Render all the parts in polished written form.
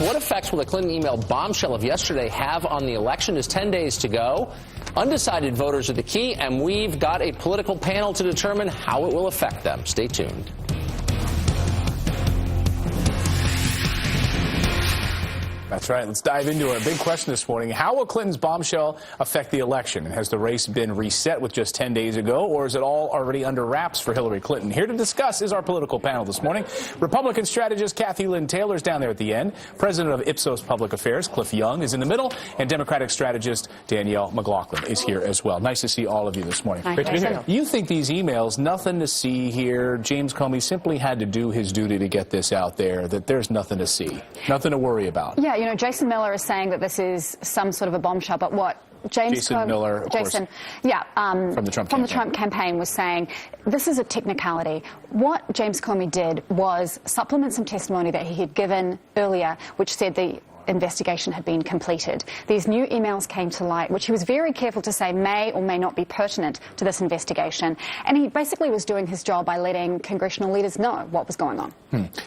Cliff, what effects will the Clinton email bombshell of yesterday have on the election? Is 10 days to go. Undecided voters are the key, and we've got a political panel to determine how it will affect them. Stay tuned. That's right. Let's dive into a big question this morning. How will Clinton's bombshell affect the election? And has the race been reset with just 10 days ago, or is it all already under wraps for Hillary Clinton? Here to discuss is our political panel this morning. Republican strategist Kathy Lynn Taylor's down there at the end. President of Ipsos Public Affairs, Cliff Young, is in the middle. And Democratic strategist Danielle McLaughlin is here as well. Nice to see all of you this morning. Great to be here. You think these emails, nothing to see here. James Comey simply had to do his duty to get this out there, that there's nothing to see, nothing to worry about. Yeah, you know, Jason Miller is saying that this is some sort of a bombshell, but what Jason Miller, of course, from the Trump campaign was saying, this is a technicality. What James Comey did was supplement some testimony that he had given earlier, which said the investigation had been completed. These new emails came to light, which he was very careful to say may or may not be pertinent to this investigation. And he basically was doing his job by letting congressional leaders know what was going on.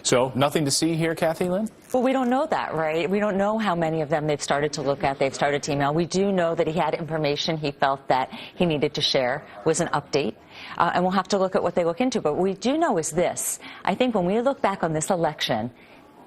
So nothing to see here, Kathy Lynn? Well, we don't know that, right? We don't know how many of them they've started to look at, they've started to email. We do know that he had information he felt that he needed to share, was an update. And we'll have to look at what they look into. But what we do know is this. I think when we look back on this election,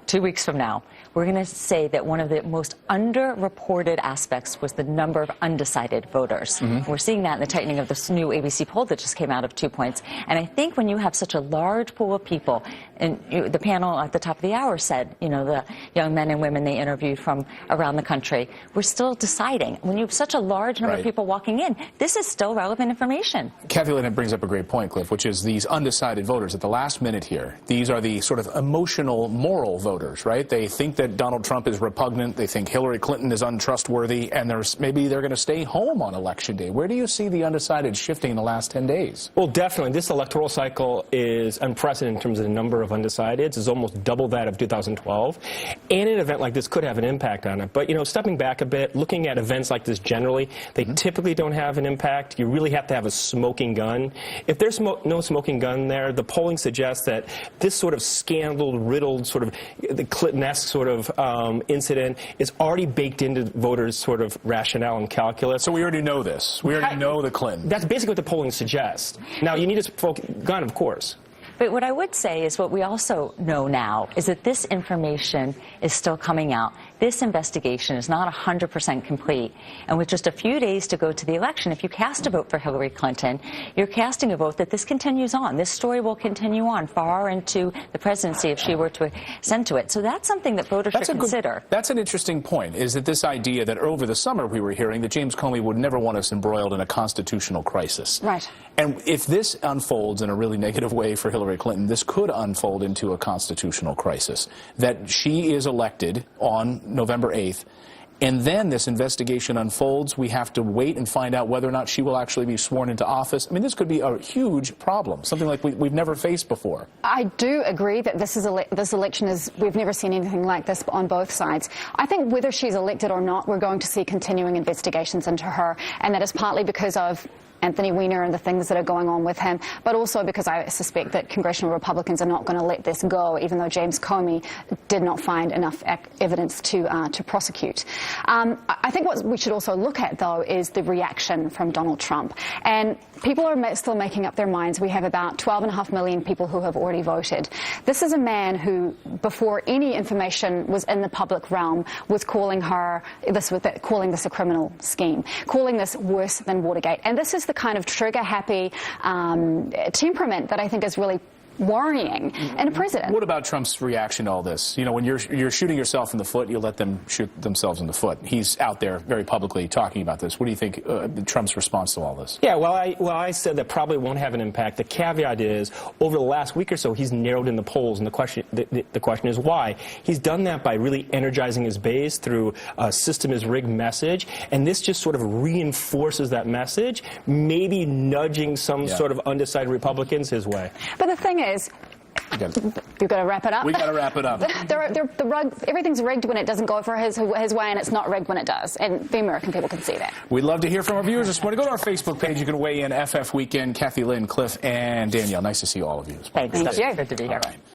2 weeks from now, we're going to say that one of the most underreported aspects was the number of undecided voters. We're seeing that in the tightening of this new ABC poll that just came out of 2 points. And I think when you have such a large pool of people, and the panel at the top of the hour said, you know, the young men and women they interviewed from around the country, we're still deciding. When you have such a large number of people walking in, this is still relevant information. Kathy Lynn brings up a great point, Cliff, which is these undecided voters at the last minute here. These are the sort of emotional, moral voters, right? They think that Donald Trump is repugnant. They think Hillary Clinton is untrustworthy, and maybe they're going to stay home on Election Day. Where do you see the undecided shifting in the last 10 days? Well, definitely. This electoral cycle is unprecedented in terms of the number of undecideds. It's almost double that of 2012. And an event like this could have an impact on it. But, you know, stepping back a bit, looking at events like this generally, they typically don't have an impact. You really have to have a smoking gun. If there's no smoking gun there, the polling suggests that this sort of scandal-riddled, sort of the Clinton-esque sort of incident is already baked into voters' sort of rationale and calculus. So we already know this. We already know the Clinton. That's basically what the polling suggests. Now, you need a smoking gun, of course. But what I would say is what we also know now is that this information is still coming out. This investigation is not 100% complete. And with just a few days to go to the election, if you cast a vote for Hillary Clinton, you're casting a vote that this continues on. This story will continue on far into the presidency if she were to ascend to it. So that's something that voters should consider. That's an interesting point, is that this idea that over the summer we were hearing that James Comey would never want us embroiled in a constitutional crisis. Right. And if this unfolds in a really negative way for Hillary Clinton, this could unfold into a constitutional crisis. That she is elected on November 8th, and then this investigation unfolds. We have to wait and find out whether or not she will actually be sworn into office. I mean, this could be a huge problem, something like we've never faced before. I do agree that this election is, we've never seen anything like this on both sides. I think whether she's elected or not, we're going to see continuing investigations into her, and that is partly because of Anthony Weiner and the things that are going on with him, but also because I suspect that congressional Republicans are not going to let this go, even though James Comey did not find enough evidence to prosecute. I think what we should also look at, though, is the reaction from Donald Trump. And people are still making up their minds. We have about 12.5 million people who have already voted. This is a man who, before any information was in the public realm, was calling this a criminal scheme, calling this worse than Watergate. And this is the kind of trigger-happy temperament that I think is really worrying in a president. What about Trump's reaction to all this? You know, when you're shooting yourself in the foot, you let them shoot themselves in the foot. He's out there very publicly talking about this. What do you think Trump's response to all this? Yeah, well, I said that probably won't have an impact. The caveat is, over the last week or so, he's narrowed in the polls, and the question is why. He's done that by really energizing his base through a system is rigged message, and this just sort of reinforces that message, maybe nudging some sort of undecided Republicans his way. But the thing is, you've got to wrap it up. We got to wrap it up. Everything's rigged when it doesn't go for his way, and it's not rigged when it does. And the American people can see that. We'd love to hear from our viewers this morning. Go to our Facebook page. You can weigh in. FF Weekend. Kathy Lynn, Cliff, and Danielle. Nice to see all of you. Thanks. Thank you. Good to be here. All right.